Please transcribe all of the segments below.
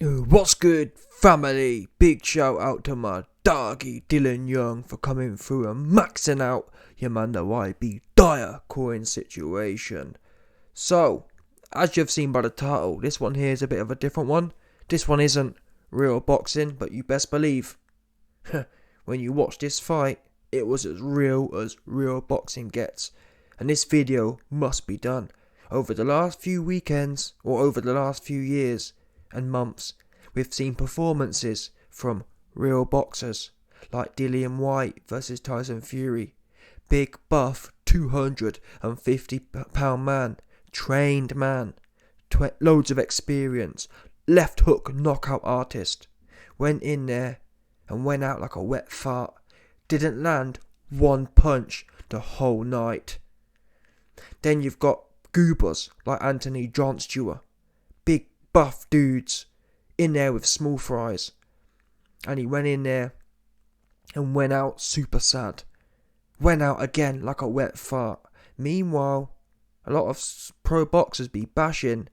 What's good, family? Big shout out to my doggy Dillian Young for coming through and maxing out your man the YB dire coin situation. So, as you've seen by the title, this one here is a bit of a different one. This one isn't real boxing, but you best believe when you watch this fight, it was as real boxing gets. And this video must be done. Over the last few weekends, or over the last few years and months, we've seen performances from real boxers like Dillian Whyte versus Tyson Fury, big buff 250 pound man, trained man, loads of experience, left hook knockout artist, went in there and went out like a wet fart, didn't land one punch the whole night. Then you've got goobers like Anthony Johnstewart, big buff dudes in there with small fries, and he went in there and went out super sad, went out again like a wet fart. Meanwhile, a lot of pro boxers be bashing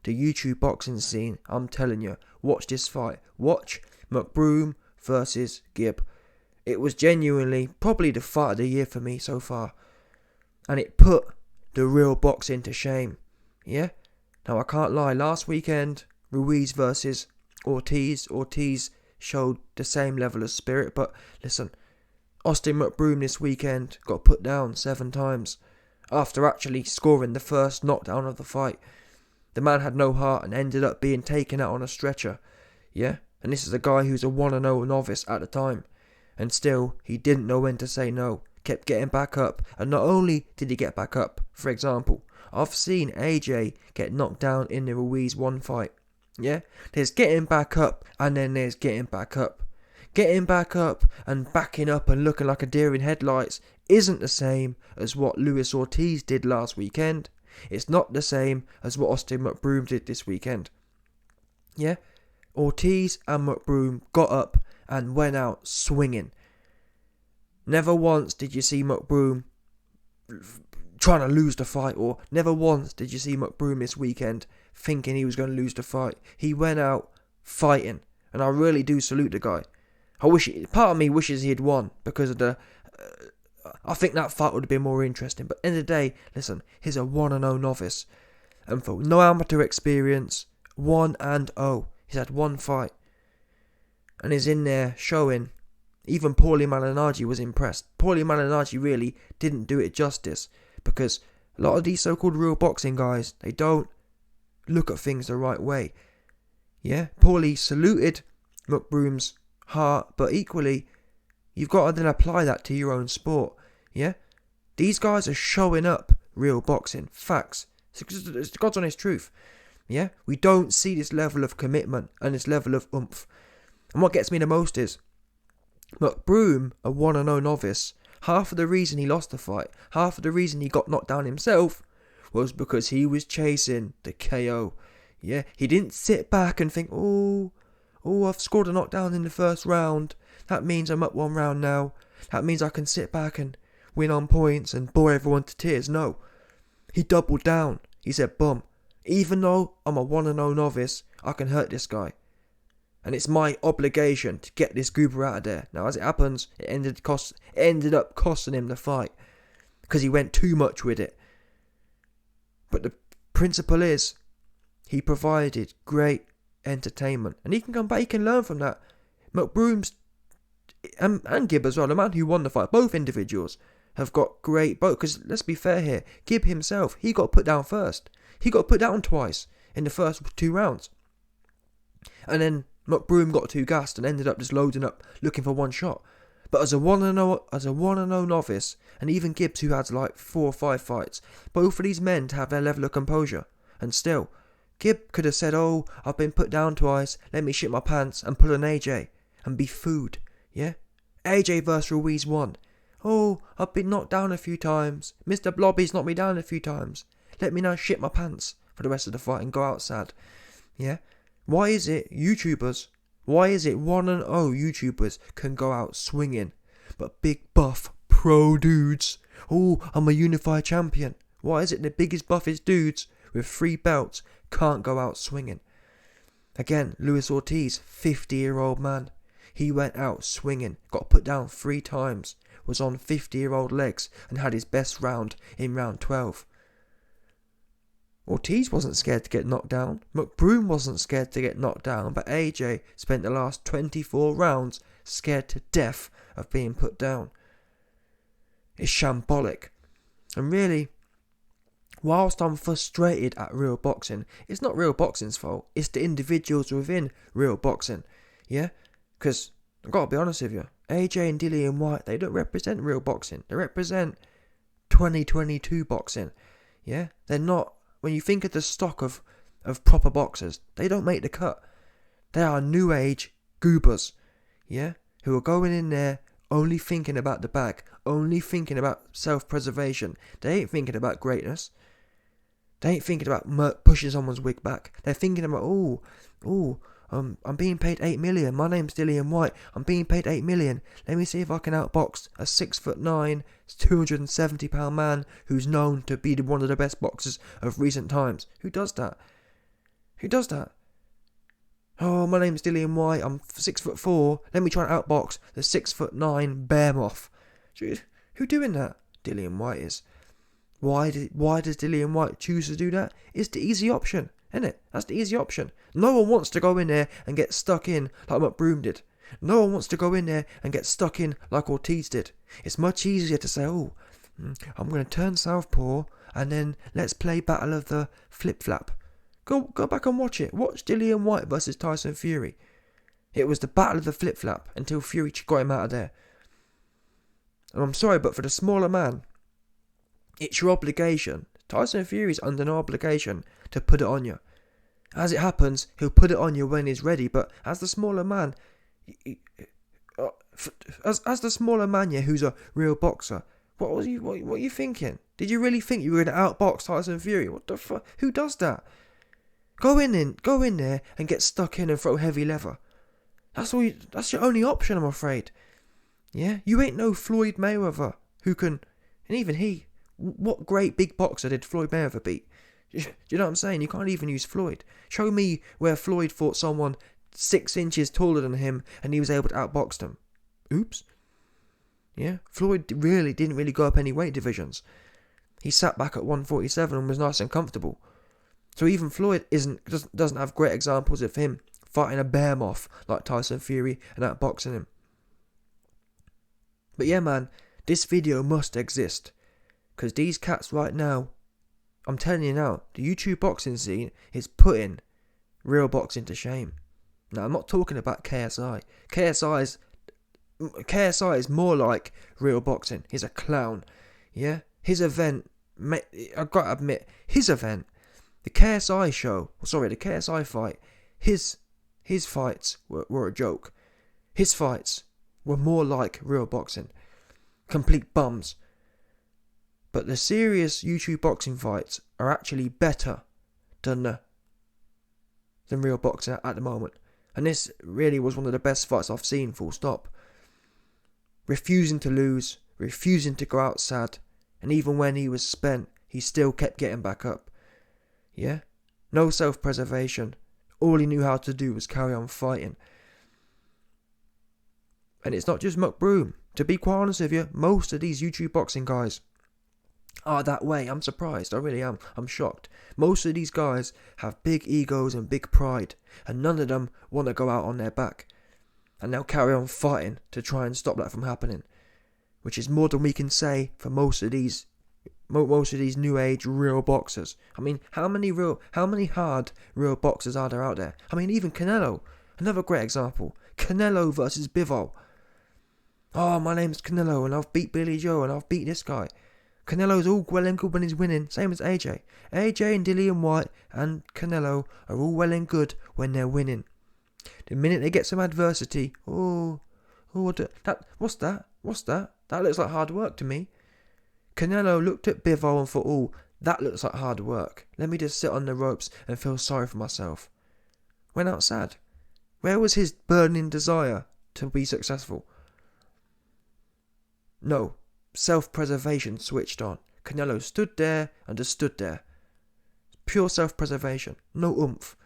the YouTube boxing scene. I'm telling you, watch this fight. Watch McBroom versus Gibb. It was genuinely probably the fight of the year for me so far, and it put the real boxing to shame. Yeah? Now I can't lie, last weekend, Ruiz versus Ortiz showed the same level of spirit, but listen, Austin McBroom this weekend got put down 7 times after actually scoring the first knockdown of the fight. The man had no heart and ended up being taken out on a stretcher. Yeah? And this is a guy who's a 1-0 novice at the time, and still he didn't know when to say no. Kept getting back up, and not only did he get back up, for example, I've seen AJ get knocked down in the Ruiz 1 fight. Yeah, there's getting back up and then there's getting back up. Getting back up and backing up and looking like a deer in headlights isn't the same as what Luis Ortiz did last weekend. It's not the same as what Austin McBroom did this weekend. Yeah, Ortiz and McBroom got up and went out swinging. Never once did you see McBroom trying to lose the fight, or never once did you see McBroom this weekend thinking he was going to lose the fight. He went out fighting, and I really do salute the guy. Part of me wishes he had won because of I think that fight would have been more interesting. But at the end of the day, listen, he's a 1-0 novice, and for no amateur experience, 1-0. He's had 1 fight, and he's in there showing. Even Paulie Malignaggi was impressed. Paulie Malignaggi really didn't do it justice, because a lot of these so-called real boxing guys, they don't look at things the right way. Yeah, Paulie saluted McBroom's heart, but equally, you've got to then apply that to your own sport. Yeah, these guys are showing up real boxing. Facts. It's God's honest truth. Yeah, we don't see this level of commitment and this level of oomph. And what gets me the most is McBroom, a 1-0 novice, half of the reason he lost the fight, half of the reason he got knocked down himself, was because he was chasing the KO. Yeah, he didn't sit back and think, oh, I've scored a knockdown in the first round. That means I'm up 1 round now. That means I can sit back and win on points and bore everyone to tears. No, he doubled down. He said, boom, even though I'm a 1-0 novice, I can hurt this guy. And it's my obligation to get this goober out of there. Now, as it happens, it ended up costing him the fight, because he went too much with it. But the principle is, he provided great entertainment, and he can come back. He can learn from that. McBroom's and Gibb as well, the man who won the fight, both individuals have got great. Because let's be fair here, Gibb himself, he got put down first. He got put down twice in the first 2 rounds, and then McBroom got too gassed and ended up just loading up, looking for 1 shot. But as a 1-0 novice, and even Gibbs, who had like 4 or 5 fights, both of these men to have their level of composure. And still, Gibb could have said, oh, I've been put down twice, let me shit my pants and pull an AJ and be food. Yeah? AJ versus Ruiz 1. Oh, I've been knocked down a few times. Mr. Blobby's knocked me down a few times. Let me now shit my pants for the rest of the fight and go out sad. Yeah? Why is it 1-0 YouTubers can go out swinging, but big buff pro dudes, oh, I'm a unified champion. Why is it the biggest buffest dudes with 3 belts can't go out swinging? Again, Luis Ortiz, 50-year-old man. He went out swinging, got put down 3 times, was on 50-year-old legs and had his best round in round 12. Ortiz wasn't scared to get knocked down. McBroom wasn't scared to get knocked down, but AJ spent the last 24 rounds scared to death of being put down. It's shambolic. And really, whilst I'm frustrated at real boxing, it's not real boxing's fault. It's the individuals within real boxing. Yeah? Because, I've got to be honest with you, AJ and Dillian Whyte, they don't represent real boxing. They represent 2022 boxing. Yeah? They're not, when you think of the stock of proper boxers, they don't make the cut. They are new age goobers. Yeah? Who are going in there only thinking about the bag, only thinking about self-preservation. They ain't thinking about greatness. They ain't thinking about pushing someone's wig back. They're thinking about, I'm being paid 8 million. My name's Dillian Whyte. I'm being paid 8 million. Let me see if I can outbox a 6'9", 270-pound man who's known to be one of the best boxers of recent times. Who does that? Who does that? Oh, my name's Dillian Whyte. I'm 6'4". Let me try and outbox the 6'9" behemoth. Who doing that? Dillian Whyte is. Why does Dillian Whyte choose to do that? It's the easy option, isn't it? That's the easy option. No one wants to go in there and get stuck in like McBroom did. No one wants to go in there and get stuck in like Ortiz did. It's much easier to say, I'm going to turn southpaw and then let's play Battle of the Flip-Flap. Go back and watch it. Watch Dillian Whyte versus Tyson Fury. It was the Battle of the Flip-Flap until Fury got him out of there. And I'm sorry, but for the smaller man, it's your obligation. Tyson Fury's under no obligation to put it on you. As it happens, he'll put it on you when he's ready, but as the smaller man, as the smaller man, who's a real boxer, what are you thinking? Did you really think you were going to outbox Tyson Fury? What the fuck? Who does that? Go in there and get stuck in and throw heavy leather. That's your only option, I'm afraid. Yeah, you ain't no Floyd Mayweather who can, and even he. What great big boxer did Floyd Mayweather beat? Do you know what I'm saying? You can't even use Floyd. Show me where Floyd fought someone 6 inches taller than him and he was able to outbox them. Oops. Yeah, Floyd didn't really go up any weight divisions. He sat back at 147 and was nice and comfortable. So even Floyd doesn't have great examples of him fighting a behemoth like Tyson Fury and outboxing him. But yeah, man, this video must exist. Because these cats right now, I'm telling you now, the YouTube boxing scene is putting real boxing to shame. Now, I'm not talking about KSI. KSI is more like real boxing. He's a clown. Yeah? His event, I've got to admit, his event, the KSI fight, his fights were a joke. His fights were more like real boxing. Complete bums. But the serious YouTube boxing fights are actually better than real boxing at the moment. And this really was one of the best fights I've seen, full stop. Refusing to lose, refusing to go out sad, and even when he was spent, he still kept getting back up. Yeah? No self-preservation. All he knew how to do was carry on fighting. And it's not just McBroom. To be quite honest with you, most of these YouTube boxing guys are that way. I'm surprised. I really am. I'm shocked. Most of these guys have big egos and big pride, and none of them want to go out on their back. And they'll carry on fighting to try and stop that from happening, which is more than we can say for most of these new age real boxers. I mean, how many hard real boxers are there out there? I mean, even Canelo, another great example. Canelo versus Bivol. Oh, my name's Canelo and I've beat Billy Joe and I've beat this guy. Canelo's all well and good when he's winning, same as AJ. AJ and Dillian Whyte and Canelo are all well and good when they're winning. The minute they get some adversity, what's that? That looks like hard work to me. Canelo looked at Bivol and thought, that looks like hard work. Let me just sit on the ropes and feel sorry for myself. Went out sad. Where was his burning desire to be successful? No. Self-preservation switched on. Canelo stood there and just stood there. Pure self-preservation. No oomph.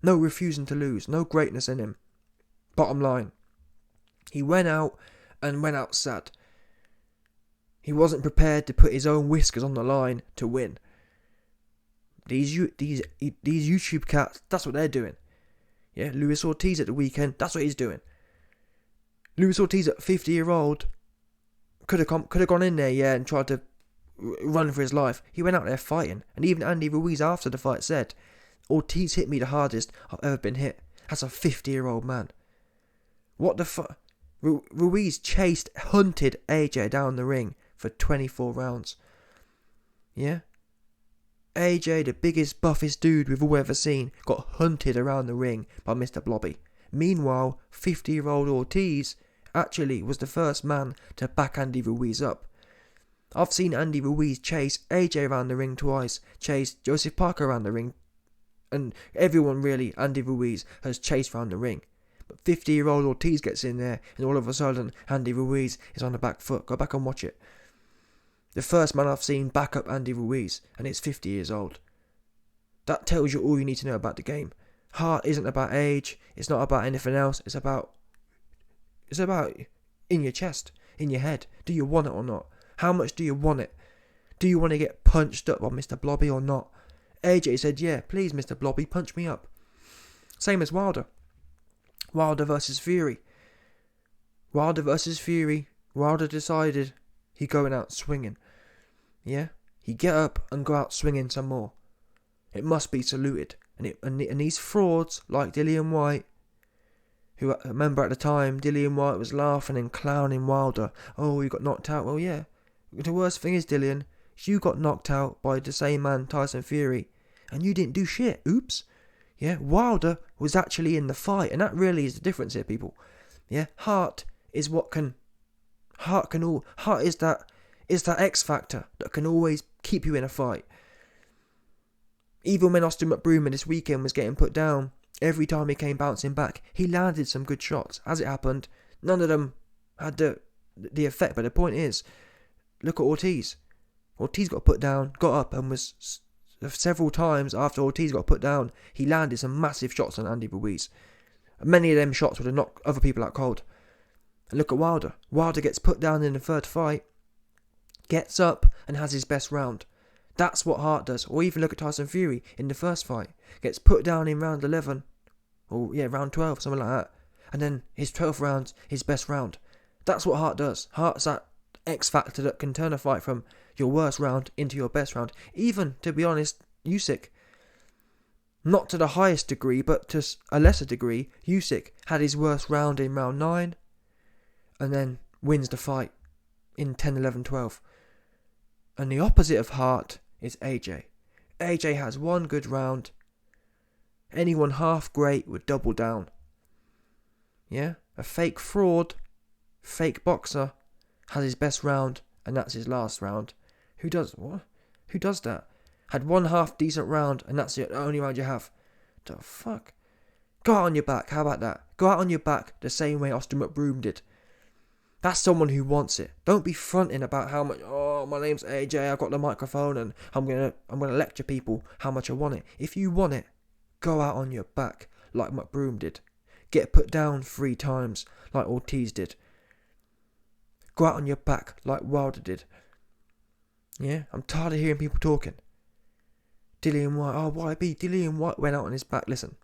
No refusing to lose. No greatness in him. Bottom line. He went out and went out sad. He wasn't prepared to put his own whiskers on the line to win. These YouTube cats, that's what they're doing. Yeah, Luis Ortiz at the weekend, that's what he's doing. Luis Ortiz at 50-year-old could have gone in there, yeah, and tried to run for his life. He went out there fighting, and even Andy Ruiz after the fight said, Ortiz hit me the hardest I've ever been hit. That's a 50-year-old man. What the fuck? Ruiz hunted AJ down the ring for 24 rounds. Yeah? AJ, the biggest, buffest dude we've all ever seen, got hunted around the ring by Mr. Blobby. Meanwhile, 50-year-old Ortiz actually was the first man to back Andy Ruiz up. I've seen Andy Ruiz chase AJ around the ring twice, chase Joseph Parker around the ring, and everyone really, Andy Ruiz, has chased around the ring. But 50-year-old Ortiz gets in there, and all of a sudden, Andy Ruiz is on the back foot. Go back and watch it. The first man I've seen back up Andy Ruiz, and it's 50 years old. That tells you all you need to know about the game. Heart isn't about age. It's not about anything else. It's about in your chest, in your head. Do you want it or not? How much do you want it? Do you want to get punched up by Mr. Blobby or not? AJ said, yeah, please, Mr. Blobby, punch me up. Same as Wilder. Wilder versus Fury. Wilder decided he going out swinging. Yeah? He get up and go out swinging some more. It must be saluted. And these frauds like Dillian Whyte, who I remember at the time, Dillian Whyte was laughing and clowning Wilder. Oh, you got knocked out. Well, yeah. The worst thing is, Dillian, you got knocked out by the same man, Tyson Fury, and you didn't do shit. Oops. Yeah, Wilder was actually in the fight, and that really is the difference here, people. Yeah, heart is that X factor that can always keep you in a fight. Even when Austin McBroom this weekend was getting put down, every time he came bouncing back, he landed some good shots. As it happened, none of them had the effect, but the point is, look at Ortiz. Ortiz got put down, got up, and was several times after Ortiz got put down, he landed some massive shots on Andy Ruiz. Many of them shots would have knocked other people out cold. And look at Wilder. Wilder gets put down in the third fight, gets up and has his best round. That's what Hart does. Or even look at Tyson Fury in the first fight. Gets put down in round 11. Or yeah, round 12, something like that. And then his 12th round, his best round. That's what Hart does. Hart's that X factor that can turn a fight from your worst round into your best round. Even, to be honest, Usyk. Not to the highest degree, but to a lesser degree, Usyk had his worst round in round 9. And then wins the fight in 10, 11, 12. And the opposite of Hart is AJ. AJ has one good round. Anyone half great would double down. Yeah? A fake fraud, fake boxer, has his best round, and that's his last round. Who does what? Who does that? Had one half decent round, and that's the only round you have. The fuck? Go out on your back, how about that? Go out on your back the same way Austin McBroom did. That's someone who wants it. Don't be fronting about how much, oh, my name's AJ, I've got the microphone and I'm gonna lecture people how much I want it. If you want it, go out on your back like McBroom did. Get put down 3 times like Ortiz did. Go out on your back like Wilder did. Yeah, I'm tired of hearing people talking. Dillian Whyte, oh, YB, Dillian Whyte went out on his back. Listen,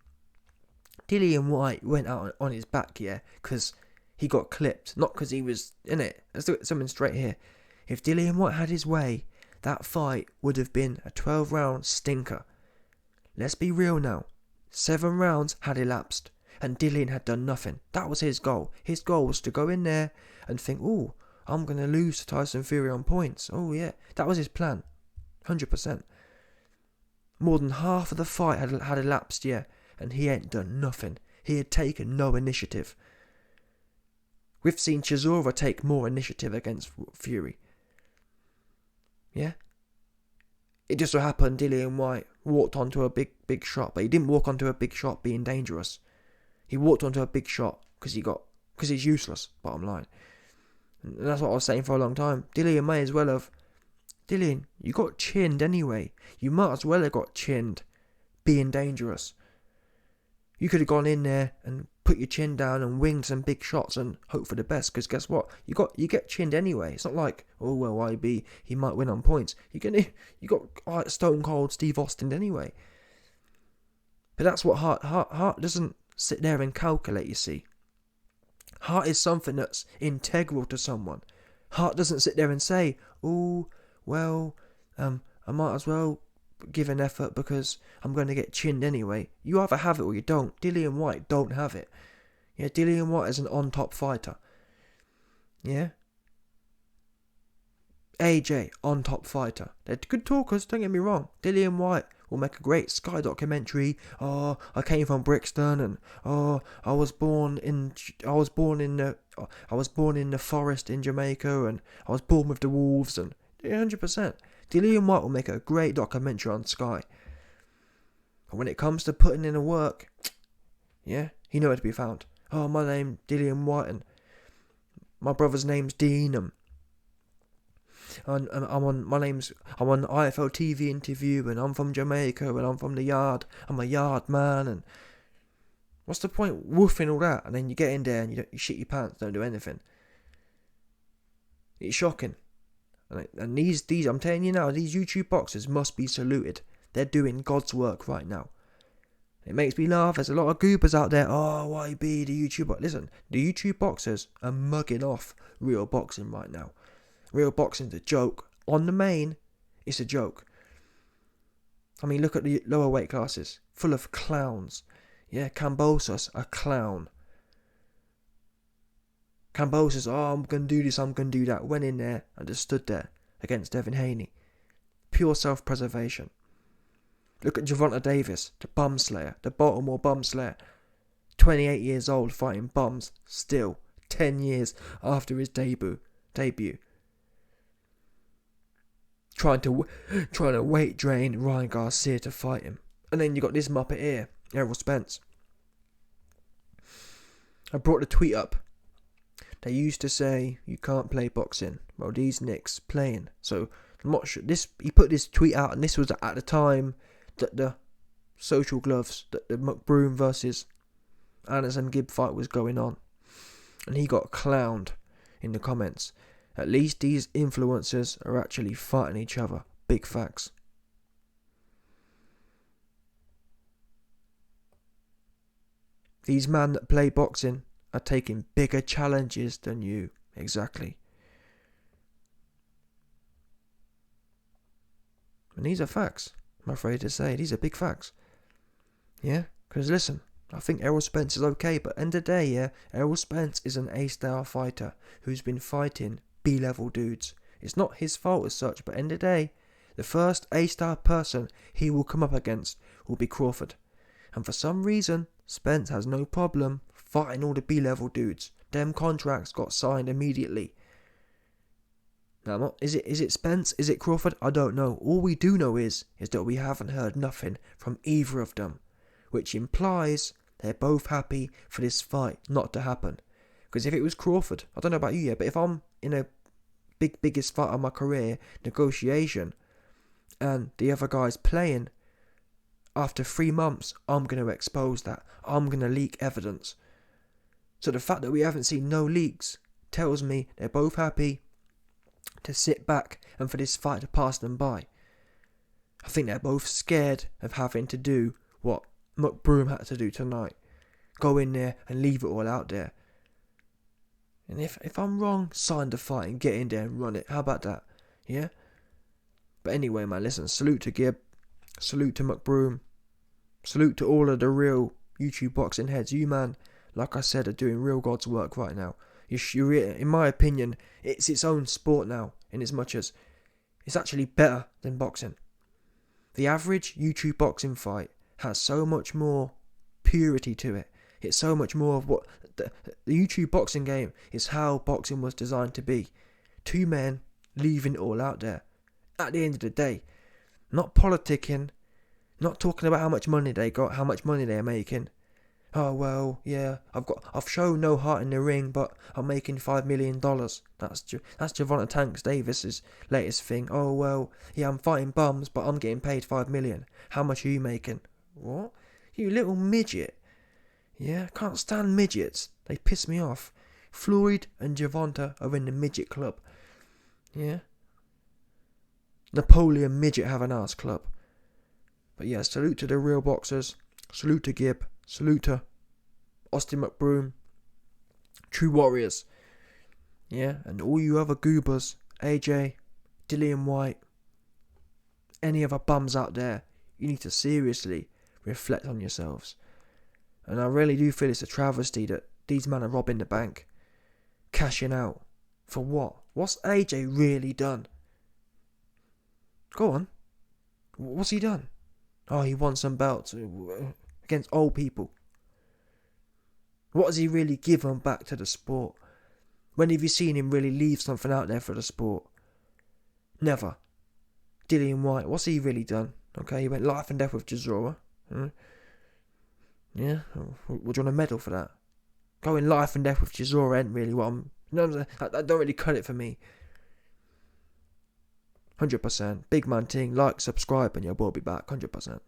Dillian Whyte went out on his back, yeah, because he got clipped, not because he was in it. Let's do something straight here. If Dillian Whyte had his way, that fight would have been a 12-round stinker. Let's be real now. 7 rounds had elapsed, and Dillian had done nothing. That was his goal. His goal was to go in there and think, oh, I'm going to lose to Tyson Fury on points. Oh, yeah. That was his plan. 100%. More than half of the fight had elapsed, yeah, and he ain't done nothing. He had taken no initiative. We've seen Chisora take more initiative against Fury. Yeah? It just so happened Dillian Whyte walked onto a big shot, but he didn't walk onto a big shot being dangerous. He walked onto a big shot because he's useless, bottom line. And that's what I was saying for a long time. Dillian may as well have... Dillian, you got chinned anyway. You might as well have got chinned being dangerous. You could have gone in there and put your chin down and winged some big shots and hope for the best. Because guess what? You get chinned anyway. It's not like, oh well, IB, he might win on points. You got Stone Cold Steve Austin anyway. But that's what Hart doesn't sit there and calculate. You see, Hart is something that's integral to someone. Hart doesn't sit there and say, oh well, I might as well give an effort because I'm going to get chinned anyway. You either have it or you don't. Dillian Whyte don't have it. Yeah, Dillian Whyte is an on-top fighter. Yeah. AJ, on-top fighter. They're good talkers, don't get me wrong. Dillian Whyte will make a great Sky documentary. Oh, I came from Brixton, and oh, I was born in the forest in Jamaica, and I was born with the wolves, and 100%. Dillian Whyte will make a great documentary on Sky. But when it comes to putting in the work, yeah, he knows where to be found. Oh, my name's Dillian Whyte, and my brother's name's Dean, and I'm on IFL TV interview, and I'm from Jamaica, and I'm from the yard. I'm a yard man, and what's the point woofing all that? And then you get in there and you shit your pants, don't do anything. It's shocking. And these I'm telling you now, these YouTube boxers must be saluted. They're doing God's work right now. It makes me laugh. There's a lot of goobers out there. Oh, YB, the YouTube. Listen, the YouTube boxers are mugging off real boxing right now. Real boxing's a joke. On the main, it's a joke. I mean, look at the lower weight classes. Full of clowns. Yeah, Kambosos, a clown. Kambosos, oh, I'm going to do this, I'm going to do that. Went in there and just stood there against Devin Haney. Pure self-preservation. Look at Gervonta Davis, the bum slayer, the Baltimore bum slayer. 28 years old, fighting bums, still 10 years after his debut. Trying to weight drain Ryan Garcia to fight him. And then you got this muppet here, Errol Spence. I brought the tweet up. They used to say you can't play boxing. Well, these Knicks playing. So I'm not sure. He put this tweet out, and this was at the time that the social gloves, that the McBroom versus Anderson Gibb fight was going on, and he got clowned in the comments. At least these influencers are actually fighting each other. Big facts. These men that play boxing are taking bigger challenges than you. Exactly. And these are facts. I'm afraid to say, these are big facts. Yeah? Because listen, I think Errol Spence is okay, but end of the day, yeah, Errol Spence is an A-star fighter who's been fighting B-level dudes. It's not his fault as such, but end of the day, the first A-star person he will come up against will be Crawford. And for some reason, Spence has no problem fighting all the B-level dudes. Them contracts got signed immediately. Now, is it Spence? Is it Crawford? I don't know. All we do know is that we haven't heard nothing from either of them, which implies they're both happy for this fight not to happen. Because if it was Crawford, I don't know about you yet, but if I'm in a biggest fight of my career negotiation and the other guy's playing, after 3 months, I'm going to expose that. I'm going to leak evidence. So the fact that we haven't seen no leaks tells me they're both happy to sit back and for this fight to pass them by. I think they're both scared of having to do what McBroom had to do tonight. Go in there and leave it all out there. And if I'm wrong, sign the fight and get in there and run it. How about that? Yeah? But anyway, man, listen, salute to Gibb. Salute to McBroom. Salute to all of the real YouTube boxing heads. You, man, like I said, are doing real God's work right now. You're, in my opinion, it's its own sport now, in as much as it's actually better than boxing. The average YouTube boxing fight has so much more purity to it. It's so much more of what the YouTube boxing game is, how boxing was designed to be. 2 men leaving it all out there. At the end of the day, not politicking, not talking about how much money they got, how much money they're making. Oh well, yeah, I've shown no heart in the ring, but I'm making $5 million. That's Gervonta Tanks Davis's latest thing. Oh well, yeah, I'm fighting bums, but I'm getting paid $5 million. How much are you making? What? You little midget. Yeah, can't stand midgets. They piss me off. Floyd and Javonta are in the midget club. Yeah. Napoleon Midget have an ass club. But yeah, salute to the real boxers. Salute to Gibb. Salute to Austin McBroom. True warriors. Yeah, and all you other goobers, AJ, Dillian Whyte, any other bums out there, you need to seriously reflect on yourselves. And I really do feel it's a travesty that these men are robbing the bank. Cashing out. For what? What's AJ really done? Go on. What's he done? Oh, he won some belts against old people. What has he really given back to the sport? When have you seen him really leave something out there for the sport? Never. Dillian Whyte, what's he really done? Okay, he went life and death with Chisora. Yeah, would you want a medal for that? Going life and death with Chisora ain't really what I'm... that don't really cut it for me. 100%. Big man ting, like, subscribe, and your boy will be back. 100%.